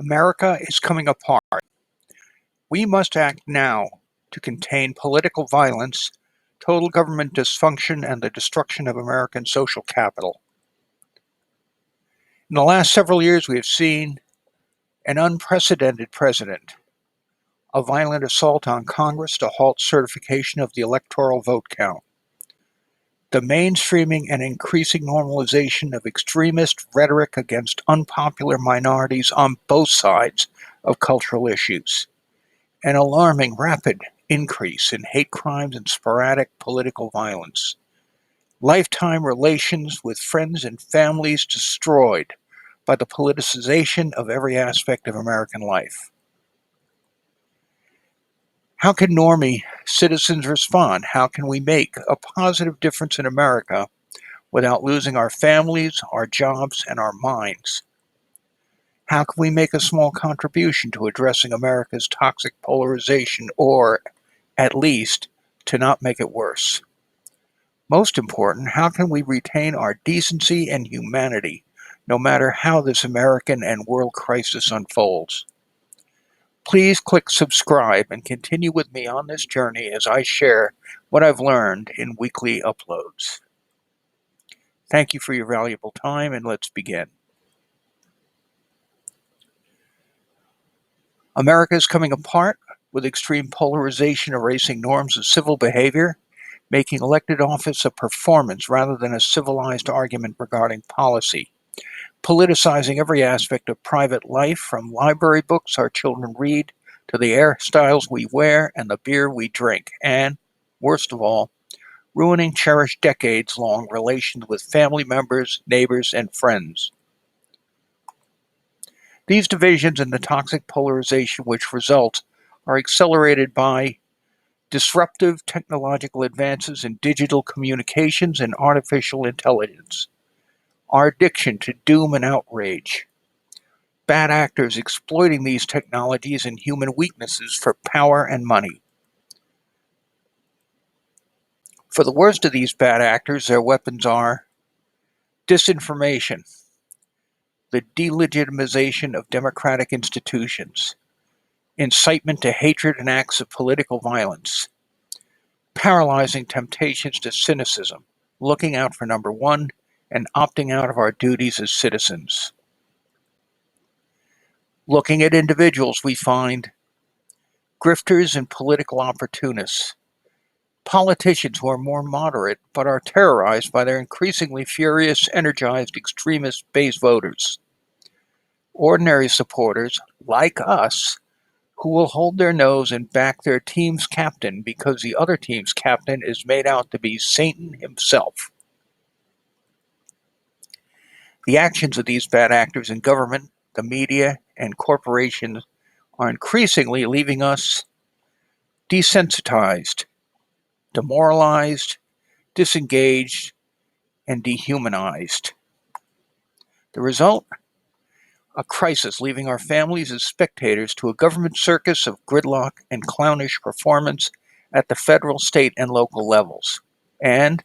America is coming apart. We must act now to contain political violence, total government dysfunction, and the destruction of American social capital. In the last several years, we have seen an unprecedented president, a violent assault on Congress to halt certification of the electoral vote count, the mainstreaming and increasing normalization of extremist rhetoric against unpopular minorities on both sides of cultural issues, an alarming rapid increase in hate crimes and sporadic political violence, lifetime relations with friends and families destroyed by the politicization of every aspect of American life. How can normie citizens respond? How can we make a positive difference in America without losing our families, our jobs, and our minds? How can we make a small contribution to addressing America's toxic polarization, or at least to not make it worse? Most important, how can we retain our decency and humanity, no matter how this American and world crisis unfolds? Please click subscribe and continue with me on this journey as I share what I've learned in weekly uploads. Thank you for your valuable time, and let's begin. America is coming apart, with extreme polarization erasing norms of civil behavior, making elected office a performance rather than a civilized argument regarding policy, politicizing every aspect of private life, from library books our children read to the hairstyles we wear and the beer we drink, and, worst of all, ruining cherished decades-long relations with family members, neighbors, and friends. These divisions and the toxic polarization which result are accelerated by disruptive technological advances in digital communications and artificial intelligence, our addiction to doom and outrage, bad actors exploiting these technologies and human weaknesses for power and money. For the worst of these bad actors, their weapons are disinformation, the delegitimization of democratic institutions, incitement to hatred and acts of political violence, paralyzing temptations to cynicism, looking out for number one, and opting out of our duties as citizens. Looking at individuals, we find grifters and political opportunists, politicians who are more moderate but are terrorized by their increasingly furious, energized extremist base voters, ordinary supporters like us who will hold their nose and back their team's captain because the other team's captain is made out to be Satan himself. The actions of these bad actors in government, the media, and corporations are increasingly leaving us desensitized, demoralized, disengaged, and dehumanized. The result? A crisis leaving our families as spectators to a government circus of gridlock and clownish performance at the federal, state, and local levels, and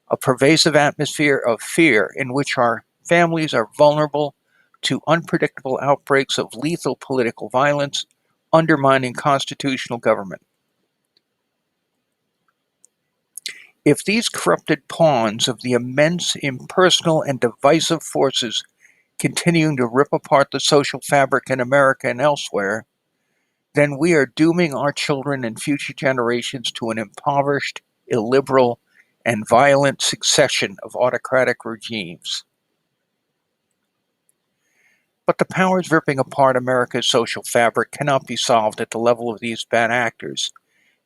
a pervasive atmosphere of fear in which our families are vulnerable to unpredictable outbreaks of lethal political violence, undermining constitutional government. If these corrupted pawns of the immense, impersonal, and divisive forces continuing to rip apart the social fabric in America and elsewhere, then we are dooming our children and future generations to an impoverished, illiberal, and violent succession of autocratic regimes. But the powers ripping apart America's social fabric cannot be solved at the level of these bad actors,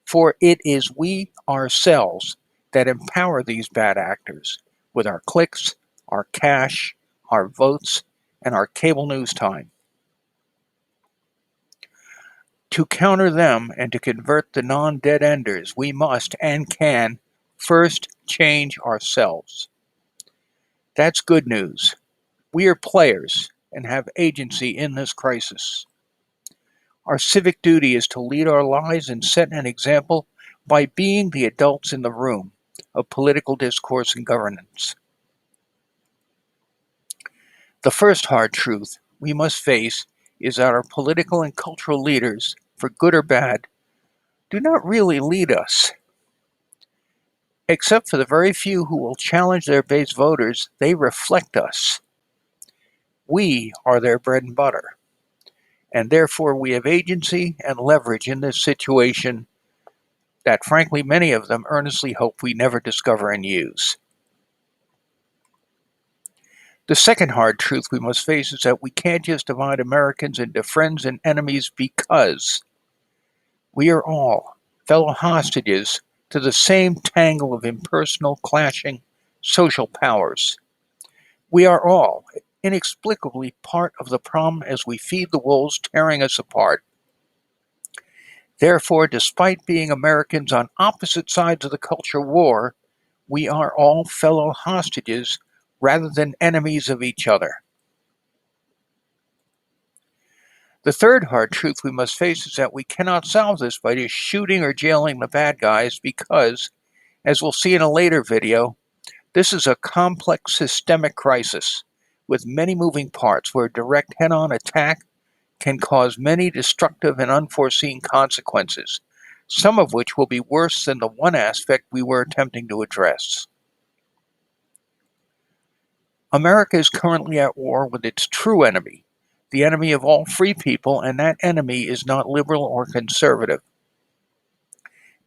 for it is we ourselves that empower these bad actors with our clicks, our cash, our votes, and our cable news time. To counter them and to convert the non-dead enders, we must and can first change ourselves. That's good news. We are players and have agency in this crisis. Our civic duty is to lead our lives and set an example by being the adults in the room of political discourse and governance. The first hard truth we must face is that our political and cultural leaders, for good or bad, do not really lead us. Except for the very few who will challenge their base voters, they reflect us. We are their bread and butter, and therefore we have agency and leverage in this situation that, frankly, many of them earnestly hope we never discover and use. The second hard truth we must face is that we can't just divide Americans into friends and enemies because we are all fellow hostages to the same tangle of impersonal, clashing social powers. We are all inexplicably part of the problem as we feed the wolves tearing us apart. Therefore, despite being Americans on opposite sides of the culture war, we are all fellow hostages rather than enemies of each other. The third hard truth we must face is that we cannot solve this by just shooting or jailing the bad guys because, as we'll see in a later video, this is a complex systemic crisis with many moving parts where direct head-on attack can cause many destructive and unforeseen consequences, some of which will be worse than the one aspect we were attempting to address. America is currently at war with its true enemy, the enemy of all free people, and that enemy is not liberal or conservative.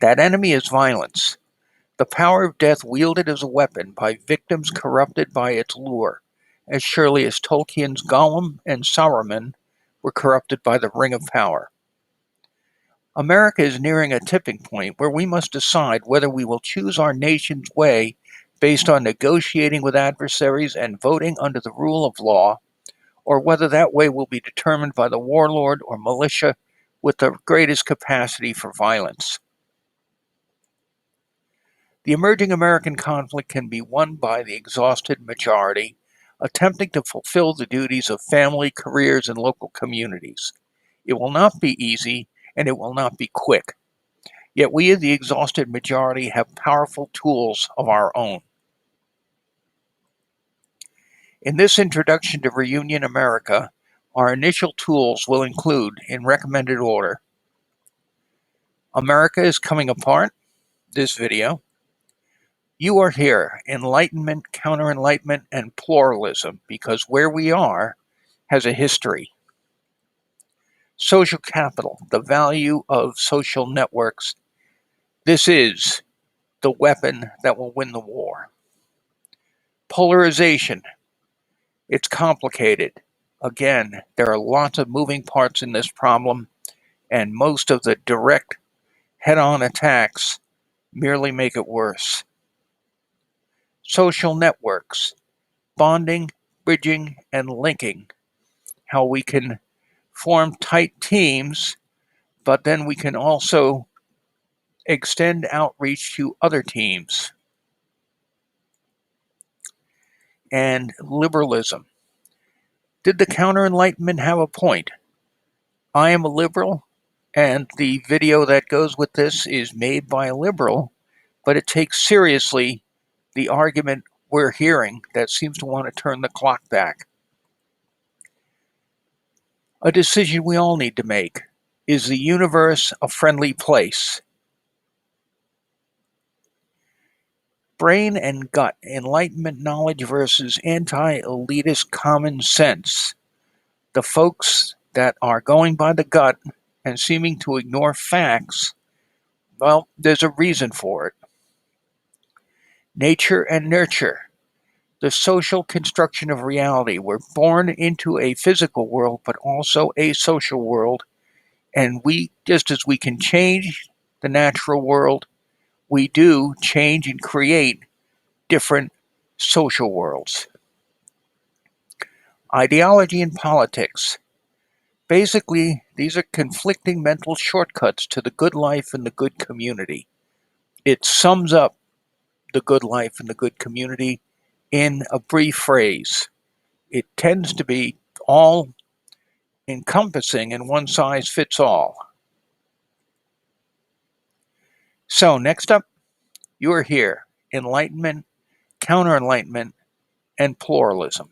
That enemy is violence, the power of death wielded as a weapon by victims corrupted by its lure, as surely as Tolkien's Gollum and Saruman were corrupted by the Ring of Power. America is nearing a tipping point where we must decide whether we will choose our nation's way based on negotiating with adversaries and voting under the rule of law, or whether that way will be determined by the warlord or militia with the greatest capacity for violence. The emerging American conflict can be won by the exhausted majority, attempting to fulfill the duties of family, careers, and local communities. It will not be easy, and it will not be quick. Yet we, the exhausted majority, have powerful tools of our own. In this introduction to Reunion America, our initial tools will include, in recommended order, America is Coming Apart, this video. You Are Here, Enlightenment, Counter-Enlightenment, and Pluralism, because where we are has a history. Social Capital, the value of social networks. This is the weapon that will win the war. Polarization, it's complicated. Again, there are lots of moving parts in this problem, and most of the direct head-on attacks merely make it worse. Social networks, bonding, bridging, and linking. How we can form tight teams, but then we can also extend outreach to other teams. And liberalism. Did the Counter-Enlightenment have a point? I am a liberal, and the video that goes with this is made by a liberal, but it takes seriously the argument we're hearing that seems to want to turn the clock back. A decision we all need to make. Is the universe a friendly place? Brain and gut, Enlightenment knowledge versus anti-elitist common sense. The folks that are going by the gut and seeming to ignore facts, well, there's a reason for it. Nature and nurture, the social construction of reality. We're born into a physical world, but also a social world. And we, just as we can change the natural world, we do change and create different social worlds. Ideology and politics. Basically, these are conflicting mental shortcuts to the good life and the good community. It sums up the good life and the good community in a brief phrase. It tends to be all encompassing and one size fits all. So next up, You Are Here, Enlightenment, Counter-Enlightenment, and Pluralism.